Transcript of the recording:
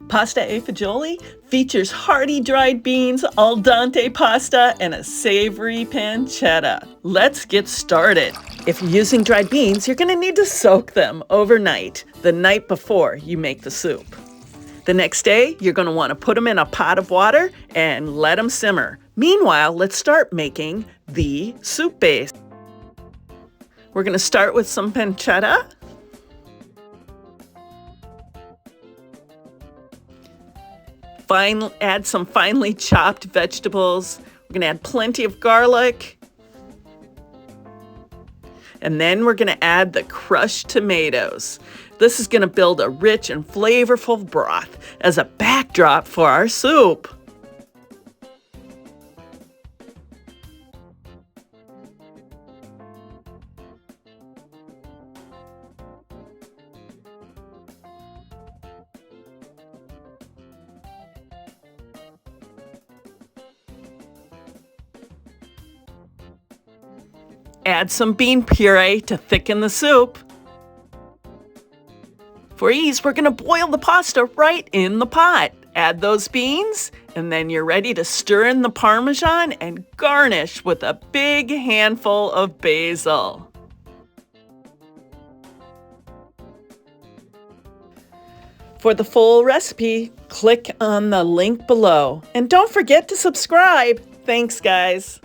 Pasta Fagioli features hearty dried beans, al dente pasta, and a savory pancetta. Let's get started. If you're using dried beans, you're going to need to soak them overnight, the night before you make the soup. The next day, you're going to want to put them in a pot of water and let them simmer. Meanwhile, let's start making the soup base. We're going to start with some pancetta. Add some finely chopped vegetables. We're going to add plenty of garlic. And then we're going to add the crushed tomatoes. This is going to build a rich and flavorful broth as a backdrop for our soup. Add some bean puree to thicken the soup. For ease, we're going to boil the pasta right in the pot. Add those beans, and then you're ready to stir in the Parmesan and garnish with a big handful of basil. For the full recipe, click on the link below. And don't forget to subscribe. Thanks, guys.